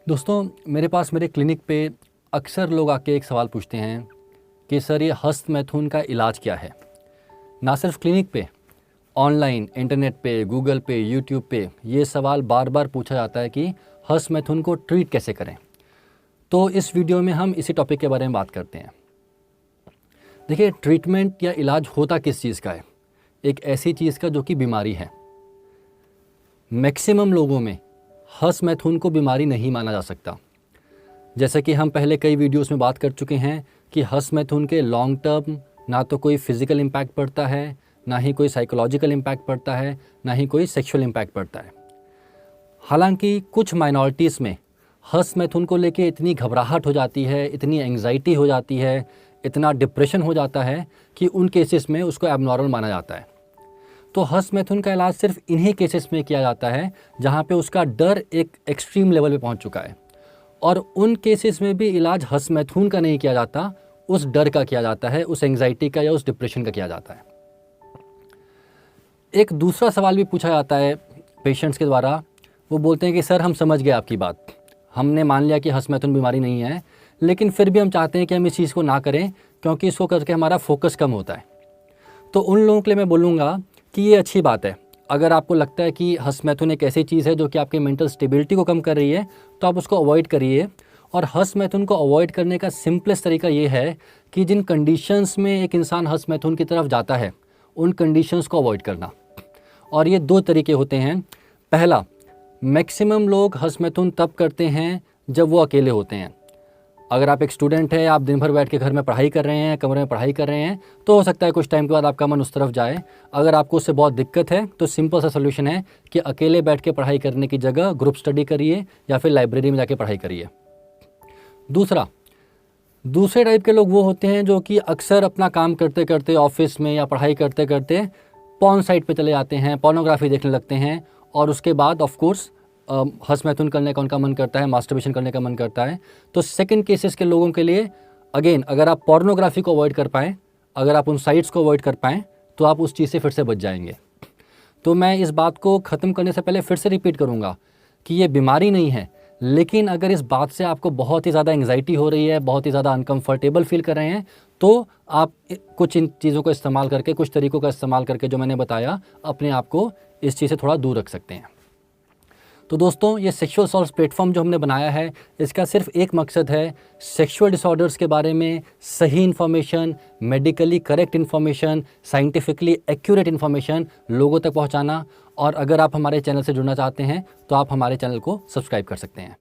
दोस्तों, मेरे पास मेरे क्लिनिक पे अक्सर लोग आके एक सवाल पूछते हैं कि सर ये हस्तमैथुन का इलाज क्या है। ना सिर्फ क्लिनिक पे, ऑनलाइन, इंटरनेट पे, गूगल पे, यूट्यूब पे ये सवाल बार बार पूछा जाता है कि हस्तमैथुन को ट्रीट कैसे करें। तो इस वीडियो में हम इसी टॉपिक के बारे में बात करते हैं। देखिए, ट्रीटमेंट या इलाज होता किस चीज़ का है? एक ऐसी चीज़ का जो कि बीमारी है। मैक्सिमम लोगों में हस्तमैथुन को बीमारी नहीं माना जा सकता। जैसे कि हम पहले कई वीडियोस में बात कर चुके हैं कि हस्तमैथुन के लॉन्ग टर्म ना तो कोई फिजिकल इम्पैक्ट पड़ता है, ना ही कोई साइकोलॉजिकल इम्पैक्ट पड़ता है, ना ही कोई सेक्सुअल इम्पैक्ट पड़ता है। हालांकि कुछ माइनॉरिटीज़ में हस्तमैथुन को लेके इतनी घबराहट हो जाती है, इतनी एंग्जाइटी हो जाती है, इतना डिप्रेशन हो जाता है कि उन केसेस में उसको एबनॉर्मल माना जाता है। तो हस्तमैथुन का इलाज सिर्फ इन्हीं केसेस में किया जाता है जहाँ पे उसका डर एक एक्सट्रीम लेवल पे पहुँच चुका है। और उन केसेस में भी इलाज हस्तमैथुन का नहीं किया जाता, उस डर का किया जाता है, उस एंग्जाइटी का या उस डिप्रेशन का किया जाता है। एक दूसरा सवाल भी पूछा जाता है पेशेंट्स के द्वारा। वो बोलते हैं कि सर, हम समझ गए आपकी बात, हमने मान लिया कि हस्तमैथुन बीमारी नहीं है, लेकिन फिर भी हम चाहते हैं कि हम इस चीज़ को ना करें क्योंकि इसको करके हमारा फोकस कम होता है। तो उन लोगों के लिए मैं बोलूँगा कि ये अच्छी बात है। अगर आपको लगता है कि हस्तमैथुन एक ऐसी चीज़ है जो कि आपके मेंटल स्टेबिलिटी को कम कर रही है, तो आप उसको अवॉइड करिए। और हस्तमैथुन को अवॉइड करने का सिंपलेस्ट तरीका ये है कि जिन कंडीशंस में एक इंसान हस्तमैथुन की तरफ जाता है, उन कंडीशंस को अवॉइड करना। और ये दो तरीके होते हैं। पहला, मैक्सिमम लोग हस्तमैथुन तब करते हैं जब वो अकेले होते हैं। अगर आप एक स्टूडेंट हैं, आप दिन भर बैठ के घर में पढ़ाई कर रहे हैं, कमरे में पढ़ाई कर रहे हैं, तो हो सकता है कुछ टाइम के बाद आपका मन उस तरफ जाए। अगर आपको उससे बहुत दिक्कत है तो सिंपल सा सोल्यूशन है कि अकेले बैठ के पढ़ाई करने की जगह ग्रुप स्टडी करिए या फिर लाइब्रेरी में जाके पढ़ाई करिए। दूसरे टाइप के लोग वो होते हैं जो कि अक्सर अपना काम करते करते, ऑफिस में या पढ़ाई करते करते पॉर्न साइट पे चले जाते हैं, पोर्नोग्राफी देखने लगते हैं, और उसके बाद ऑफ कोर्स हस्तमैथुन करने का उनका मन करता है, मास्टरबेशन करने का मन करता है। तो सेकंड केसेस के लोगों के लिए अगेन, अगर आप पोर्नोग्राफी को अवॉइड कर पाएँ, अगर आप उन साइट्स को अवॉइड कर पाएँ, तो आप उस चीज़ से फिर से बच जाएंगे। तो मैं इस बात को ख़त्म करने से पहले फिर से रिपीट करूँगा कि ये बीमारी नहीं है, लेकिन अगर इस बात से आपको बहुत ही ज़्यादा एंग्जाइटी हो रही है, बहुत ही ज़्यादा अनकम्फर्टेबल फील कर रहे हैं, तो आप कुछ इन चीज़ों को इस्तेमाल करके, कुछ तरीकों का इस्तेमाल करके जो मैंने बताया, अपने आप को इस चीज़ से थोड़ा दूर रख सकते हैं। तो दोस्तों, ये सेक्सुअल सॉल्व्स प्लेटफॉर्म जो हमने बनाया है, इसका सिर्फ एक मकसद है, सेक्सुअल डिसऑर्डर्स के बारे में सही information, medically correct information, scientifically accurate information लोगों तक पहुंचाना। और अगर आप हमारे चैनल से जुड़ना चाहते हैं तो आप हमारे चैनल को सब्सक्राइब कर सकते हैं।